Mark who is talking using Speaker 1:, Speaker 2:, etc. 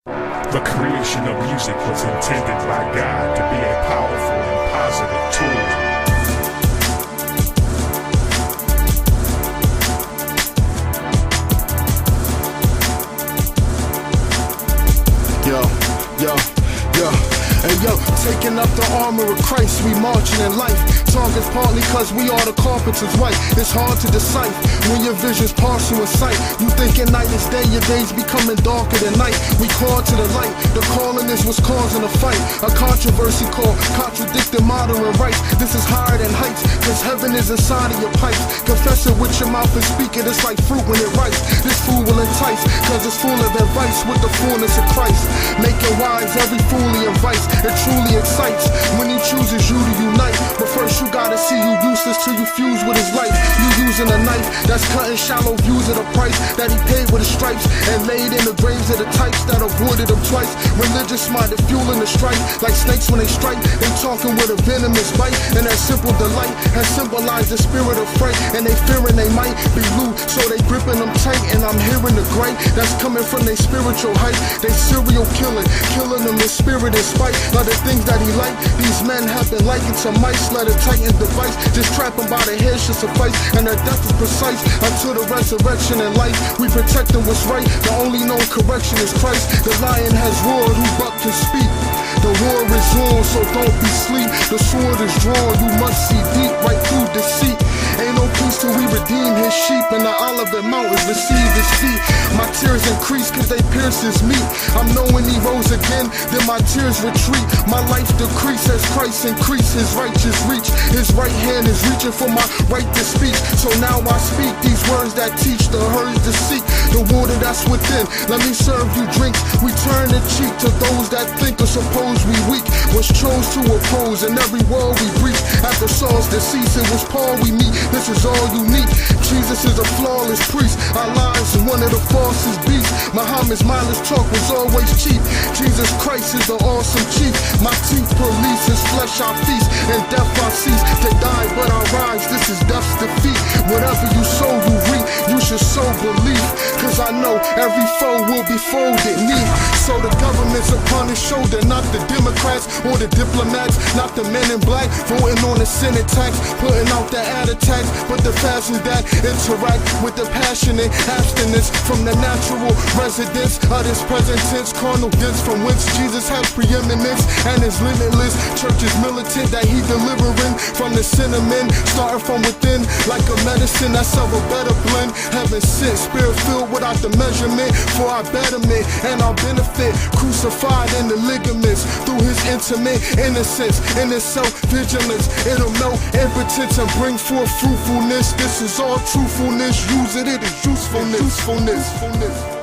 Speaker 1: The creation of music was intended by God to be a powerful and positive tool.
Speaker 2: Hey yo, taking up the armor of Christ, we marching in life. Targets partly cause we are the carpenter's wife. It's hard to decipher when your vision's partial in sight. You thinking night is day, your days becoming darker than night. We called to the light, the calling is what's causing a fight. A controversy called contradicting modern rights. This is higher than heights, cause heaven is inside of your pipes. Confess it with your mouth and speak it, it's like fruit when it ripes. This food will entice, cause it's full of advice with the fullness of Christ. Making wise every fool he invites. It truly excites when he chooses you to unite. But first you gotta see you useless till you fuse with his life. You using a knife that's cutting shallow views of the price that he paid with his stripes, and laid in the graves of the types that avoided him twice. Religious minded fueling the strife, like snakes when they strike. They talking with a venomous bite, and that simple delight has symbolized the spirit of fright. And they fearing they might be loose, so they gripping them tight. And I'm hearing the gripe that's coming from their spiritual height. They serial killing them in spirit and spite. Of the things that he like, these men have been likened to mice. Let a tighten device, just trap them by the head should suffice. And their death is precise until the resurrection in life. We protecting what's right, the only known correction is Christ. The lion has roared, who but can speak. The war is on, so don't be sleep. The sword is drawn, you must see deep right through deceit. Ain't no peace till we redeem his sheep, and the Olivet Mountains receive his feet. My tears increase cause they pierce his meat. I'm knowing he rose again, then my tears retreat. My life decrease as Christ increase. His righteous reach, his right hand is reaching for my right to speak. So now I speak these words that teach the herds to seek the water that's within. Let me serve you drinks. We turn the cheek to those that think or suppose we weak. Was chose to oppose in every word we breach. After Saul's decease, it was Paul we meet. This is all unique. Jesus is a flawless priest. Our lives is one of the falsest beasts. Muhammad's mindless talk was always cheap. Jesus Christ is the awesome chief. My teeth police, his flesh I feast, and death I cease. To die but I rise, this is death's defeat. Whatever you sow you reap, you should sow belief. Cause I know every foe will be folded neat. So the government's upon his shoulder, not the Democrats or the diplomats, not the men in black voting on the Senate tax, putting out the ad attacks, but the fashions that interact with the passionate abstinence from the natural residence of this present tense carnal dense, from whence Jesus has preeminence and is limitless. Church is militant that he delivering from the cinnamon, starting from within like a medicine that's of a better blend. Heaven sent, spirit filled without the measurement for our betterment and our benefit, crucified in the ligaments through his intimate innocence and his self-vigilance. It'll melt impotence and bring forth fruitfulness. This is all truthfulness. Use it, it is usefulness.